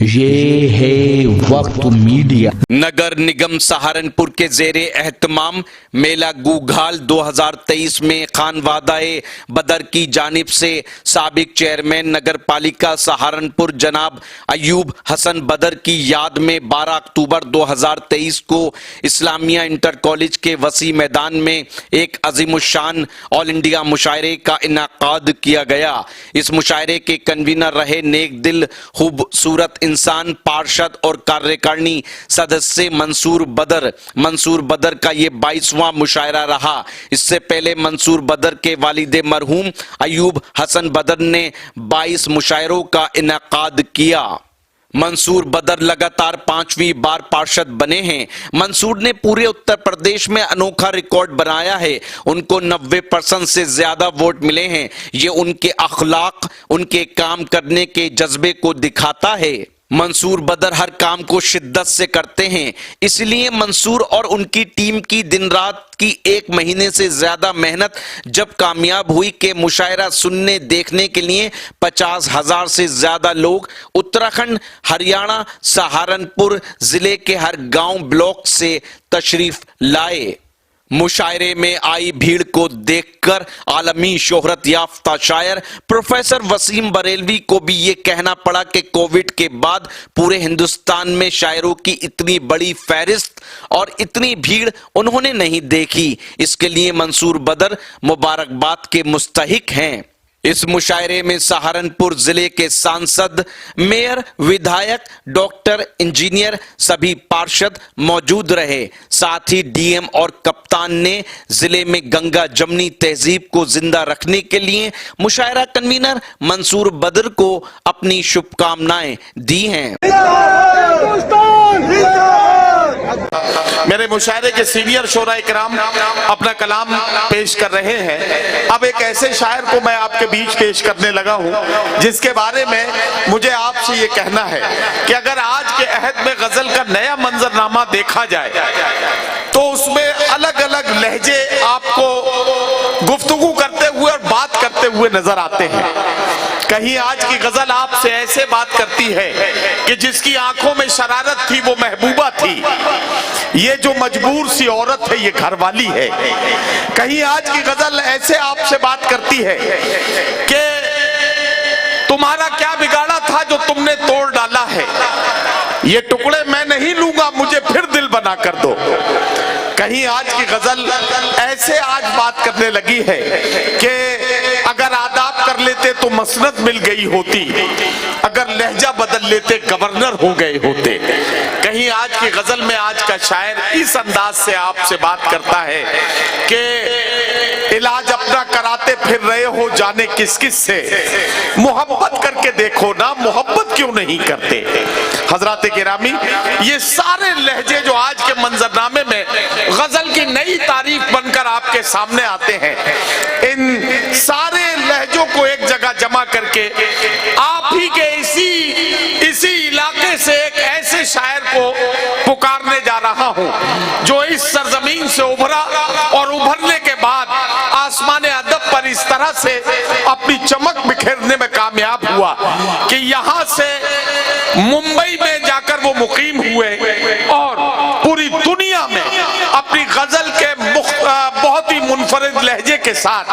ये है वक्त मीडिया। नगर निगम सहारनपुर के जेरे एहतमाम मेला गूघाल 2023 में खानवादाए बदर की जानिब से साबिक चेयरमैन नगर पालिका सहारनपुर जनाब अयूब हसन बदर की याद में 12 अक्टूबर 2023 को इस्लामिया इंटर कॉलेज के वसी मैदान में एक अजीमुशान ऑल इंडिया मुशायरे का इनाकाद किया गया। इस मुशायरे के कन्वीनर रहे नेक दिल खूबसूरत इंसान पार्षद और कार्यकारिणी सदस्य मंसूर बदर का ये 22वां मुशायरा रहा। इससे पहले मंसूर बदर के वालिद मरहूम अयूब हसन बदर ने 22 मुशायरों का इनाकाद किया। मंसूर बदर लगातार 5वीं बार पार्षद बने हैं। मंसूर ने पूरे उत्तर प्रदेश में अनोखा रिकॉर्ड बनाया है। उनको 90% से ज्यादा वोट मिले हैं। ये उनके अखलाक, उनके काम करने के जज्बे को दिखाता है। मंसूर बदर हर काम को शिद्दत से करते हैं, इसलिए मंसूर और उनकी टीम की दिन रात की 1 महीने से ज्यादा मेहनत जब कामयाब हुई कि मुशायरा सुनने देखने के लिए 50,000 से ज्यादा लोग उत्तराखंड, हरियाणा, सहारनपुर जिले के हर गांव ब्लॉक से तशरीफ लाए। मुशायरे में आई भीड़ को देखकर आलमी शोहरत याफ्ता शायर प्रोफेसर वसीम बरेलवी को भी ये कहना पड़ा कि कोविड के बाद पूरे हिंदुस्तान में शायरों की इतनी बड़ी फहरिस्त और इतनी भीड़ उन्होंने नहीं देखी। इसके लिए मंसूर बदर मुबारकबाद के मुस्तहिक हैं। इस मुशायरे में सहारनपुर जिले के सांसद, मेयर, विधायक, डॉक्टर, इंजीनियर, सभी पार्षद मौजूद रहे। साथ ही डीएम और कप्तान ने जिले में गंगा जमनी तहजीब को जिंदा रखने के लिए मुशायरा कन्वीनर मंसूर बदर को अपनी शुभकामनाएं दी हैं। मेरे मुशायरे के सीनियर शोरा इकराम अपना कलाम पेश कर रहे हैं। अब एक ऐसे शायर को मैं आपके बीच पेश करने लगा हूं जिसके बारे में मुझे आपसे ये कहना है कि अगर आज के अहद में गजल का नया मंजरनामा देखा जाए तो उसमें अलग अलग लहजे आपको गुफ्तगू करते हुए और बात करते हुए नजर आते हैं। कहीं आज की गजल आपसे ऐसे बात करती है कि जिसकी आंखों में शरारत थी वो महबूबा थी, ये जो मजबूर सी औरत है ये घरवाली है। कहीं आज की गजल ऐसे आपसे बात करती है कि तुम्हारा क्या बिगाड़ा था जो तुमने तोड़ डाला है, ये टुकड़े मैं नहीं लूंगा, मुझे फिर दिल बना कर दो। कहीं आज की गजल ऐसे आज बात करने लगी है कि अगर आदाब कर लेते तो मसनद मिल गई होती, अगर लहजा बदल लेते गवर्नर हो गए होते। कहीं आज की गजल में आज का शायर इस अंदाज से आपसे बात करता है कि इलाज अपना कराते फिर रहे हो जाने किस किस से, मोहब्बत करके देखो ना, मोहब्बत क्यों नहीं करते। हजरात गिरामी, ये सारे लहजे जो आज के मंजरनामे में गजल की नई तारीफ बनकर आपके सामने आते हैं, इन सारे लहजों को एक जगह जमा करके आप ही के इसी इलाके से एक ऐसे शायर को पुकारने जा रहा हूं जो इस सरजमीन से उभरा और उभरने के बाद आसमान अदब पर इस तरह से अपनी चमक बिखेरने में कामयाब हुआ कि यहां से मुंबई में जाकर वो मुकीम हुए और पूरी दुनिया में अपनी गजल के बहुत ही मुनफरिद लहजे के साथ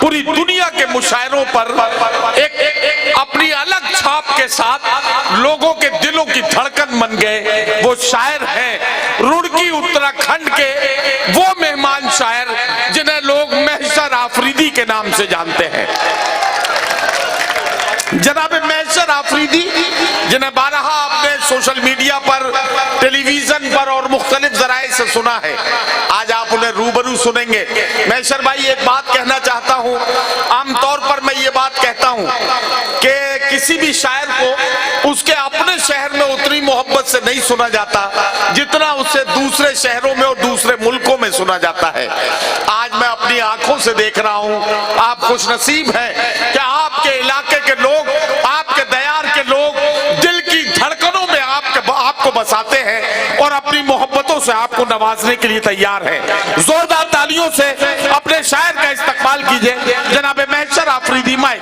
पूरी दुनिया के मुशायरों पर एक अपनी अलग छाप के साथ लोगों के दिलों की धड़कन बन गए। वो शायर हैं रुड़की उत्तराखंड के वो मेहमान शायर जिन्हें लोग महशर आफरीदी के नाम से जानते हैं। जनाब महशर आफरीदी, जिन्हें बारहा आपने सोशल मीडिया पर, टेलीविजन पर और मुख्तलिफ जराए से सुना है, आज आप उन्हें रूबरू सुनेंगे। महशर भाई, एक बात कहना चाहता हूं, आमतौर पर मैं ये बात कहता हूं कि किसी भी शायर को उसके अपने शहर में उतनी मोहब्बत से नहीं सुना जाता जितना उससे दूसरे शहरों में और दूसरे मुल्कों में सुना जाता है। आज मैं अपनी आंखों से देख रहा हूं, आप खुशनसीब हैं कि आपके इलाके के लोग, आपके दयार के लोग दिल की धड़कनों में आपको बसाते हैं और अपनी मोहब्बतों से आपको नवाजने के लिए तैयार हैं। जोरदार तालियों से अपने शायर का इस्तकबाल कीजिए जनाब महशर आफरीदी। माइक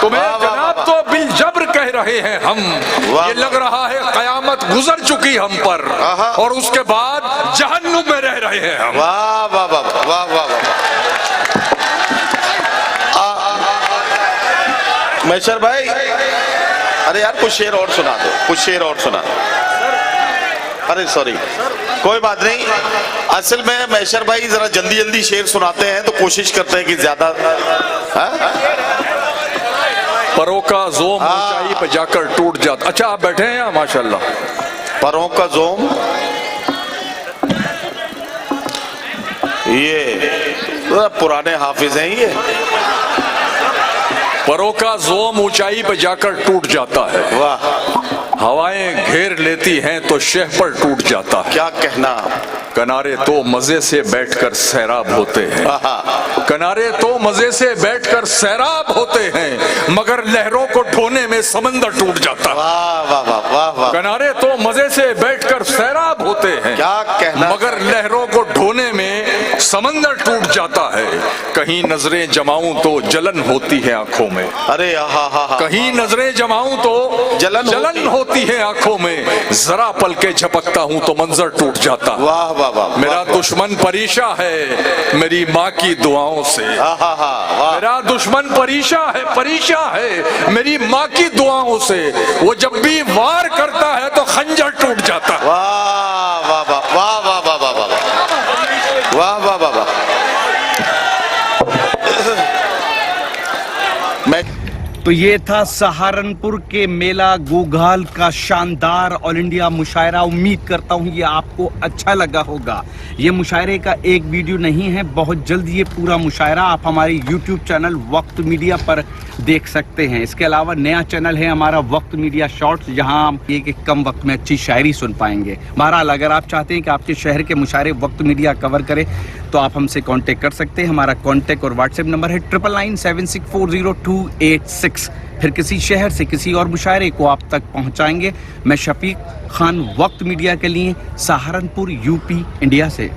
तुम्हें वाह, वाह, जनाब वाह। तो बिल जबर कह रहे हैं हम। वाह, ये लग रहा है कयामत गुजर चुकी हम पर, आहा। और उसके बाद जहन्नुम में रह रहे हैं हम। वाह वाह वाह वाह वाह वाह। मैशर भाई, अरे यार कुछ शेर और सुना दो, कुछ शेर और सुना दो। अरे सॉरी, कोई बात नहीं। असल में मैशर भाई जरा जल्दी जल्दी शेर सुनाते हैं तो कोशिश करते हैं कि ज्यादा। परों का जोम ऊंचाई पे जाकर टूट जाता। अच्छा आप बैठे हैं यहाँ माशाल्लाह। परों का जोम, ये पुराने हाफिज हैं ये। परों का जोम ऊंचाई पे जाकर टूट जाता है, वाह, हवाएं घेर लेती हैं तो शह पर टूट जाता है। क्या कहना। किनारे तो मजे से बैठकर सैराब होते हैं, आहा, किनारे तो मजे से बैठकर सैराब होते हैं, मगर लहरों को ढोने में समंदर टूट जाता है। वाह वाह वाह वाह वाह, किनारे तो मजे से बैठकर सैराब होते हैं, क्या कहना। मगर लहरों को ढोने में समंदर टूट जाता है। कहीं नजरें जमाऊं तो जलन होती है आंखों में, अरे हा हा हा, कहीं नजरें जमाऊं तो जलन होती है आंखों में, जरा पल के झपकता हूं तो मंजर टूट जाता। वाह वाह वाह, मेरा दुश्मन परेशा है मेरी माँ की दुआओं से, आहा हा, वाह मेरा दुश्मन परेशा है मेरी माँ की दुआओं से, वो जब भी वार करता है तो खंजर टूट जाता। वाह वाह वाह वाह वाह वाह वाह वाह वाह वाह वाह। मैं तो ये था सहारनपुर के मेला गूघाल का शानदार ऑल इंडिया मुशायरा। उम्मीद करता हूँ ये आपको अच्छा लगा होगा। ये मुशायरे का एक वीडियो नहीं है, बहुत जल्द ये पूरा मुशायरा आप हमारे YouTube चैनल वक्त मीडिया पर देख सकते हैं। इसके अलावा नया चैनल है हमारा वक्त मीडिया शॉर्ट्स, जहां आप एक कम वक्त में अच्छी शायरी सुन पाएंगे। बहरहाल अगर आप चाहते हैं कि आपके शहर के मुशायरे वक्त मीडिया कवर करे तो आप हमसे कांटेक्ट कर सकते हैं। हमारा कांटेक्ट और व्हाट्सएप नंबर है 9997640286। फिर किसी शहर से किसी और मुशायरे को आप तक पहुंचाएंगे। मैं शफीक खान, वक्त मीडिया के लिए, सहारनपुर, यूपी, इंडिया से।